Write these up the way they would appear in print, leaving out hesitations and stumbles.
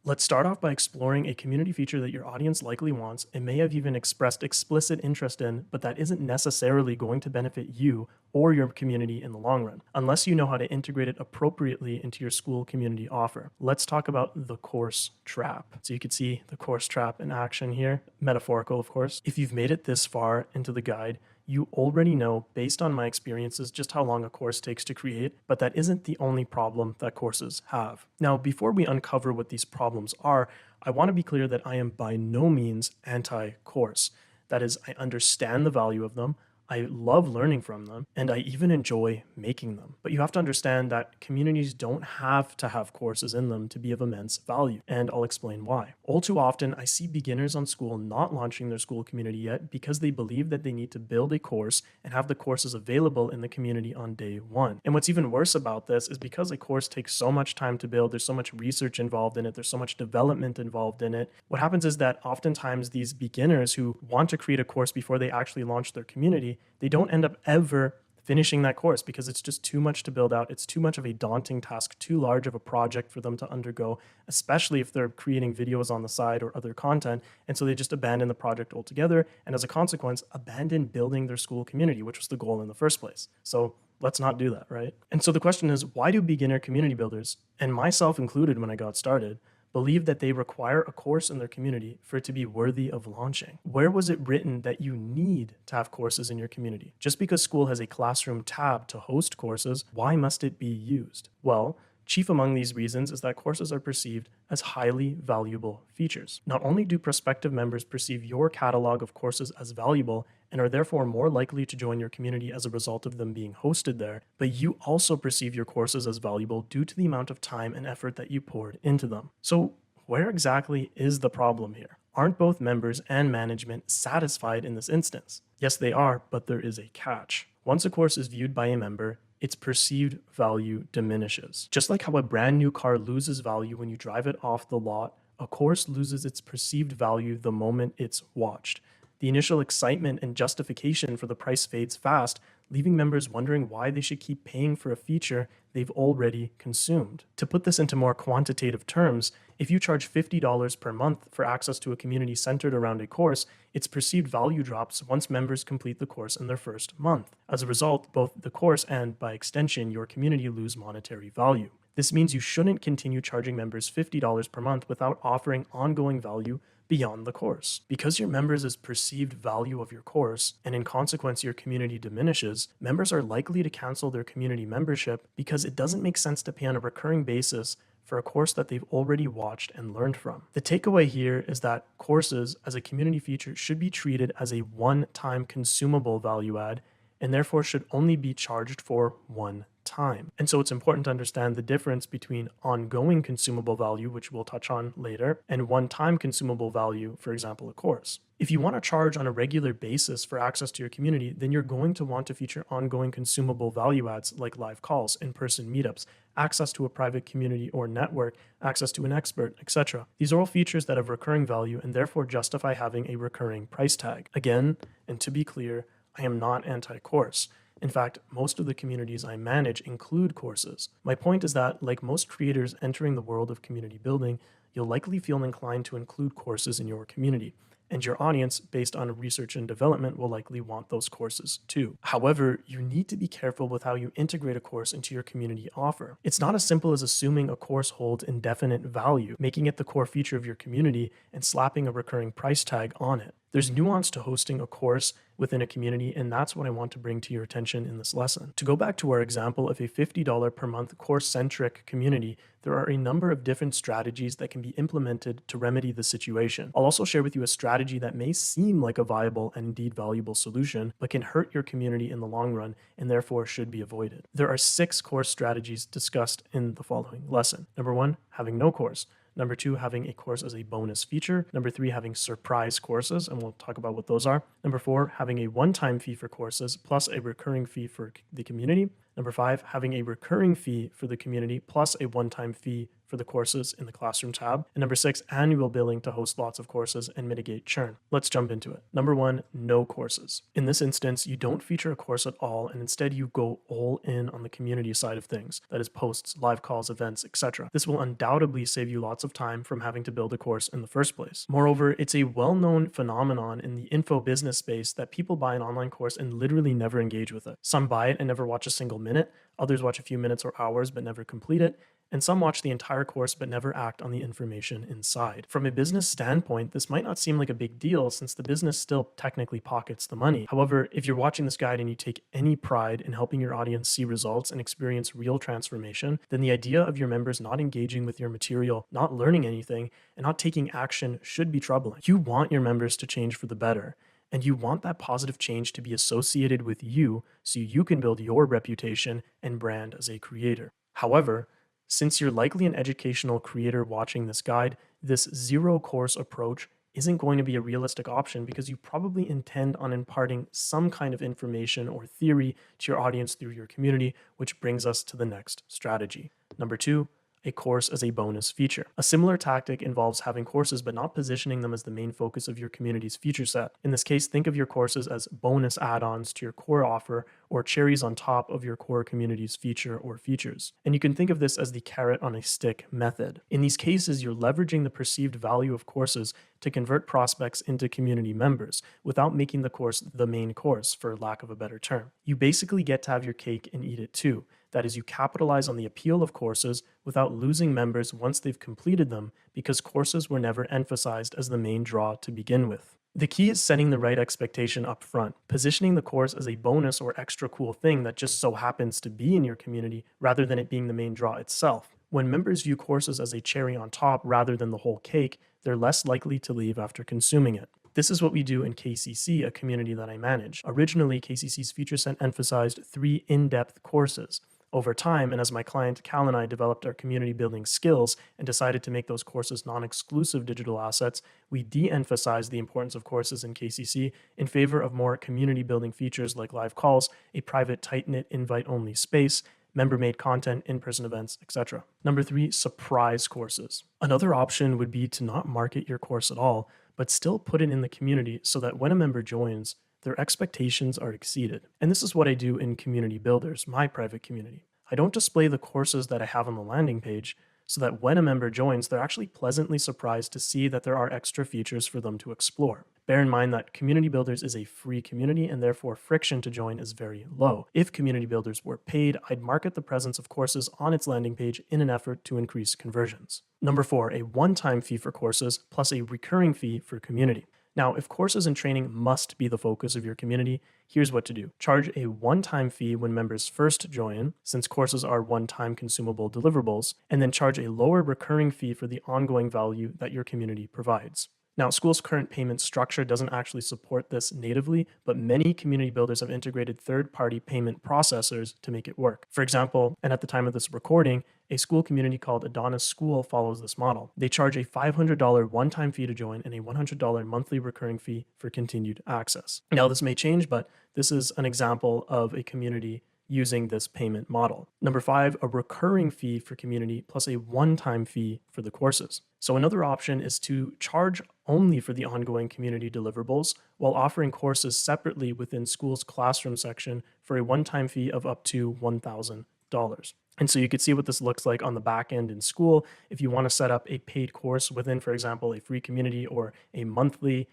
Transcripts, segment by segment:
Let's start off by exploring a community feature that your audience likely wants and may have even expressed explicit interest in, but that isn't necessarily going to benefit you or your community in the long run, unless you know how to integrate it appropriately into your Skool community offer. Let's talk about the course trap. So you can see the course trap in action here, metaphorical, of course. If you've made it this far into the guide, you already know, based on my experiences, just how long a course takes to create, but that isn't the only problem that courses have. Now, before we uncover what these problems are, I want to be clear that I am by no means anti-course. That is, I understand the value of them, I love learning from them, and I even enjoy making them. But you have to understand that communities don't have to have courses in them to be of immense value, and I'll explain why. All too often, I see beginners on Skool not launching their Skool community yet because they believe that they need to build a course and have the courses available in the community on day one. And what's even worse about this is because a course takes so much time to build, there's so much research involved in it, there's so much development involved in it. What happens is that oftentimes these beginners who want to create a course before they actually launch their community, they don't end up ever finishing that course because it's just too much to build out. It's too much of a daunting task, too large of a project for them to undergo, especially if they're creating videos on the side or other content. And so they just abandon the project altogether. And as a consequence, abandon building their Skool community, which was the goal in the first place. So let's not do that, right? And so the question is, why do beginner community builders, and myself included when I got started, believe that they require a course in their community for it to be worthy of launching? Where was it written that you need to have courses in your community? Just because Skool has a classroom tab to host courses, why must it be used? Well, chief among these reasons is that courses are perceived as highly valuable features. Not only do prospective members perceive your catalog of courses as valuable and are therefore more likely to join your community as a result of them being hosted there, but you also perceive your courses as valuable due to the amount of time and effort that you poured into them. So where exactly is the problem here? Aren't both members and management satisfied in this instance? Yes, they are, but there is a catch. Once a course is viewed by a member, its perceived value diminishes. Just like how a brand new car loses value when you drive it off the lot, a course loses its perceived value the moment it's watched. The initial excitement and justification for the price fades fast, leaving members wondering why they should keep paying for a feature they've already consumed. To put this into more quantitative terms, if you charge $50 per month for access to a community centered around a course, its perceived value drops once members complete the course in their first month. As a result, both the course and, by extension, your community lose monetary value. This means you shouldn't continue charging members $50 per month without offering ongoing value beyond the course. Because your members' perceived value of your course, and in consequence your community diminishes, members are likely to cancel their community membership because it doesn't make sense to pay on a recurring basis for a course that they've already watched and learned from. The takeaway here is that courses as a community feature should be treated as a one-time consumable value add and therefore should only be charged for one time. And so it's important to understand the difference between ongoing consumable value, which we'll touch on later, and one-time consumable value, for example, a course. If you want to charge on a regular basis for access to your community, then you're going to want to feature ongoing consumable value adds like live calls, in-person meetups, access to a private community or network, access to an expert, etc. These are all features that have recurring value and therefore justify having a recurring price tag. Again, and to be clear, I am not anti-course. In fact, most of the communities I manage include courses. My point is that, like most creators entering the world of community building, you'll likely feel inclined to include courses in your community, and your audience, based on research and development, will likely want those courses too. However, you need to be careful with how you integrate a course into your community offer. It's not as simple as assuming a course holds indefinite value, making it the core feature of your community, and slapping a recurring price tag on it. There's nuance to hosting a course within a community, and that's what I want to bring to your attention in this lesson. To go back to our example of a $50 per month course-centric community, there are a number of different strategies that can be implemented to remedy the situation. I'll also share with you a strategy that may seem like a viable and indeed valuable solution, but can hurt your community in the long run and therefore should be avoided. There are 6 course strategies discussed in the following lesson. Number 1, having no course. Number 2, having a course as a bonus feature. Number 3, having surprise courses, and we'll talk about what those are. Number 4, having a one-time fee for courses plus a recurring fee for the community. Number 5, having a recurring fee for the community plus a one-time fee for the courses in the classroom tab. And number 6, annual billing to host lots of courses and mitigate churn. Let's jump into it. Number 1, no courses. In this instance, you don't feature a course at all, and instead you go all in on the community side of things. That is posts, live calls, events, etc. This will undoubtedly save you lots of time from having to build a course in the first place. Moreover, it's a well-known phenomenon in the info business space that people buy an online course and literally never engage with it. Some buy it and never watch a single minute, others watch a few minutes or hours but never complete it, and some watch the entire course but never act on the information inside. From a business standpoint, this might not seem like a big deal since the business still technically pockets the money. However, if you're watching this guide and you take any pride in helping your audience see results and experience real transformation, then the idea of your members not engaging with your material, not learning anything, and not taking action should be troubling. You want your members to change for the better, and you want that positive change to be associated with you so you can build your reputation and brand as a creator. However, since you're likely an educational creator watching this guide, this zero course approach isn't going to be a realistic option because you probably intend on imparting some kind of information or theory to your audience through your community, which brings us to the next strategy. Number 2, a course as a bonus feature. A similar tactic involves having courses but not positioning them as the main focus of your community's feature set. In this case, think of your courses as bonus add-ons to your core offer or cherries on top of your core community's feature or features. And you can think of this as the carrot on a stick method. In these cases, you're leveraging the perceived value of courses to convert prospects into community members without making the course the main course, for lack of a better term. You basically get to have your cake and eat it too. That is, you capitalize on the appeal of courses without losing members once they've completed them because courses were never emphasized as the main draw to begin with. The key is setting the right expectation up front, positioning the course as a bonus or extra cool thing that just so happens to be in your community rather than it being the main draw itself. When members view courses as a cherry on top rather than the whole cake, they're less likely to leave after consuming it. This is what we do in KCC, a community that I manage. Originally, KCC's feature set emphasized 3 in-depth courses. Over time, and as my client Cal and I developed our community building skills and decided to make those courses non-exclusive digital assets, we de-emphasized the importance of courses in KCC in favor of more community building features like live calls, a private tight-knit invite-only space, member-made content, in-person events, etc. Number 3, surprise courses. Another option would be to not market your course at all, but still put it in the community so that when a member joins, their expectations are exceeded. And this is what I do in Community Builders, my private community. I don't display the courses that I have on the landing page so that when a member joins, they're actually pleasantly surprised to see that there are extra features for them to explore. Bear in mind that Community Builders is a free community and therefore friction to join is very low. If Community Builders were paid, I'd market the presence of courses on its landing page in an effort to increase conversions. Number 4, a one-time fee for courses plus a recurring fee for community. Now, if courses and training must be the focus of your community, here's what to do. Charge a one-time fee when members first join, since courses are one-time consumable deliverables, and then charge a lower recurring fee for the ongoing value that your community provides. Now, Skool's current payment structure doesn't actually support this natively, but many community builders have integrated third-party payment processors to make it work. For example, and at the time of this recording, a Skool community called Adonis Skool follows this model. They charge a $500 one-time fee to join and a $100 monthly recurring fee for continued access. Now, this may change, but this is an example of a community using this payment model. Number 5, a recurring fee for community plus a one-time fee for the courses. So another option is to charge only for the ongoing community deliverables while offering courses separately within Skool's classroom section for a one-time fee of up to $1,000. And so you could see what this looks like on the back end in Skool. If you want to set up a paid course within, for example, a free community or a monthly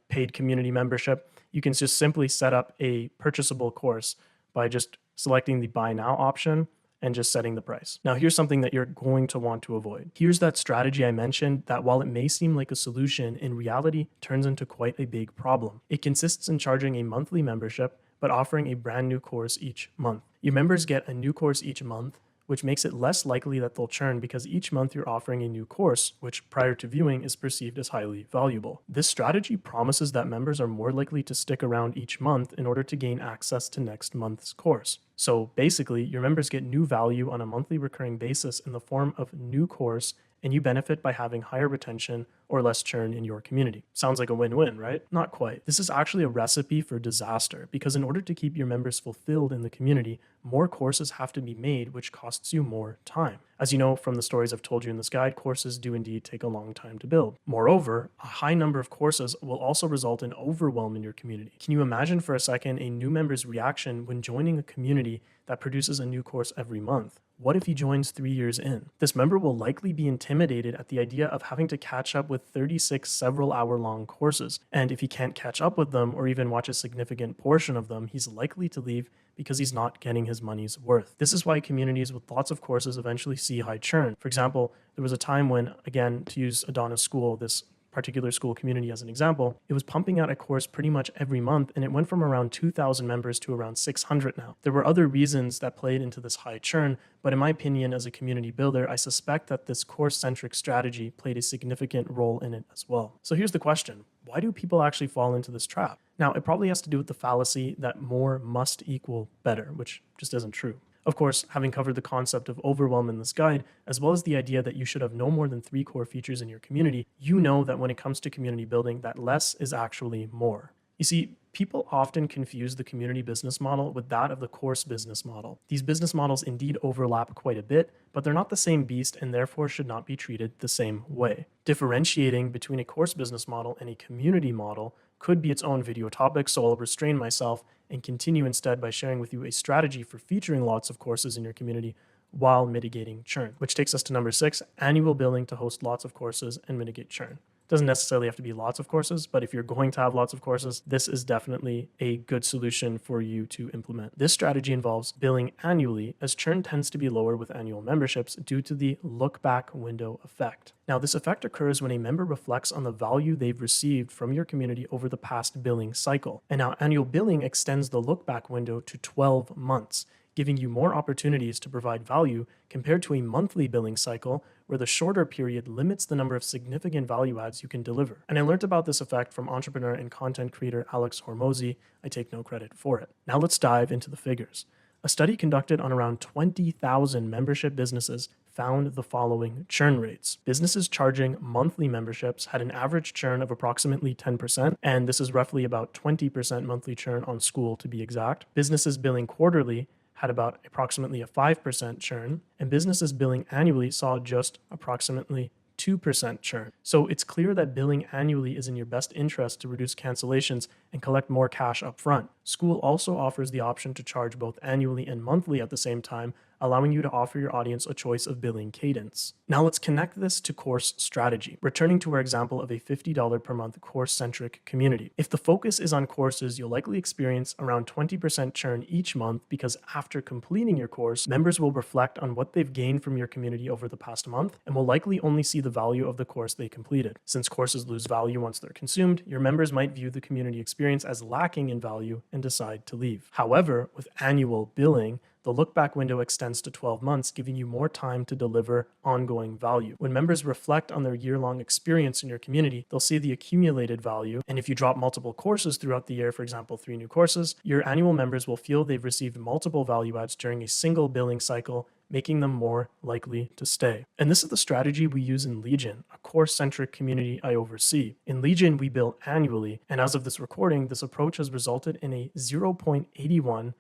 paid community membership, you can just simply set up a purchasable course by just selecting the buy now option and just setting the price. Now, here's something that you're going to want to avoid. Here's that strategy I mentioned that while it may seem like a solution, in reality turns into quite a big problem. It consists in charging a monthly membership, but offering a brand new course each month. Your members get a new course each month, which makes it less likely that they'll churn because each month you're offering a new course, which prior to viewing is perceived as highly valuable. This strategy promises that members are more likely to stick around each month in order to gain access to next month's course. So basically, your members get new value on a monthly recurring basis in the form of new course and you benefit by having higher retention or less churn in your community. Sounds like a win-win, right? Not quite. This is actually a recipe for disaster because in order to keep your members fulfilled in the community, more courses have to be made, which costs you more time. As you know from the stories I've told you in this guide, courses do indeed take a long time to build. Moreover, a high number of courses will also result in overwhelm in your community. Can you imagine for a second a new member's reaction when joining a community that produces a new course every month? What if he joins 3 years in? This member will likely be intimidated at the idea of having to catch up with 36 several hour-long courses. And if he can't catch up with them or even watch a significant portion of them, he's likely to leave because he's not getting his money's worth. This is why communities with lots of courses eventually see high churn. For example, there was a time when, again, to use Adonis School, this particular school community as an example, it was pumping out a course pretty much every month, and it went from around 2,000 members to around 600 now. There were other reasons that played into this high churn, but in my opinion, as a community builder, I suspect that this course-centric strategy played a significant role in it as well. So here's the question. Why do people actually fall into this trap? Now, it probably has to do with the fallacy that more must equal better, which just isn't true. Of course, having covered the concept of overwhelm in this guide, as well as the idea that you should have no more than 3 core features in your community, you know that when it comes to community building, that less is actually more. You see, people often confuse the community business model with that of the course business model. These business models indeed overlap quite a bit, but they're not the same beast and therefore should not be treated the same way. Differentiating between a course business model and a community model could be its own video topic, so I'll restrain myself and continue instead by sharing with you a strategy for featuring lots of courses in your community while mitigating churn, which takes us to number 6, annual billing to host lots of courses and mitigate churn. Doesn't necessarily have to be lots of courses, but if you're going to have lots of courses, this is definitely a good solution for you to implement. This strategy involves billing annually, as churn tends to be lower with annual memberships due to the look-back window effect. Now, this effect occurs when a member reflects on the value they've received from your community over the past billing cycle. And now annual billing extends the look-back window to 12 months, giving you more opportunities to provide value compared to a monthly billing cycle where the shorter period limits the number of significant value adds you can deliver. And I learned about this effect from entrepreneur and content creator Alex Hormozi. I take no credit for it. Now let's dive into the figures. A study conducted on around 20,000 membership businesses found the following churn rates. Businesses charging monthly memberships had an average churn of approximately 10%, and this is roughly about 20% monthly churn on Skool to be exact. Businesses billing quarterly had about approximately a 5% churn, and businesses billing annually saw just approximately 2% churn. So it's clear that billing annually is in your best interest to reduce cancellations and collect more cash up front. Skool also offers the option to charge both annually and monthly at the same time, allowing you to offer your audience a choice of billing cadence. Now let's connect this to course strategy, returning to our example of a $50 per month course-centric community. If the focus is on courses, you'll likely experience around 20% churn each month because after completing your course, members will reflect on what they've gained from your community over the past month and will likely only see the value of the course they completed. Since courses lose value once they're consumed, your members might view the community experience as lacking in value and decide to leave. However, with annual billing, the look-back window extends to 12 months, giving you more time to deliver ongoing value. When members reflect on their year-long experience in your community, they'll see the accumulated value. And if you drop multiple courses throughout the year, for example, 3 new courses, your annual members will feel they've received multiple value adds during a single billing cycle, making them more likely to stay. And this is the strategy we use in Legion, a course-centric community I oversee. In Legion, we bill annually, and as of this recording, this approach has resulted in a 0.81%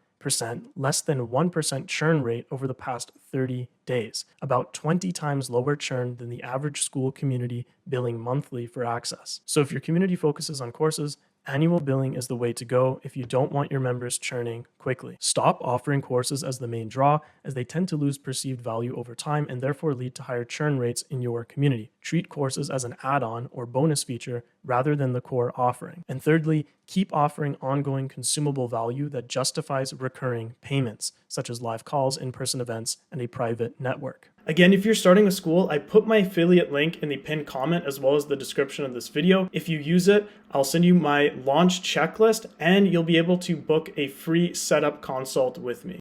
less than 1% churn rate over the past 30 days, about 20 times lower churn than the average school community billing monthly for access. So if your community focuses on courses, annual billing is the way to go if you don't want your members churning quickly. Stop offering courses as the main draw, as they tend to lose perceived value over time and therefore lead to higher churn rates in your community. Treat courses as an add-on or bonus feature rather than the core offering. And thirdly, keep offering ongoing consumable value that justifies recurring payments, such as live calls, in-person events, and a private network. Again, if you're starting a school, I put my affiliate link in the pinned comment as well as the description of this video. If you use it, I'll send you my launch checklist and you'll be able to book a free setup consult with me.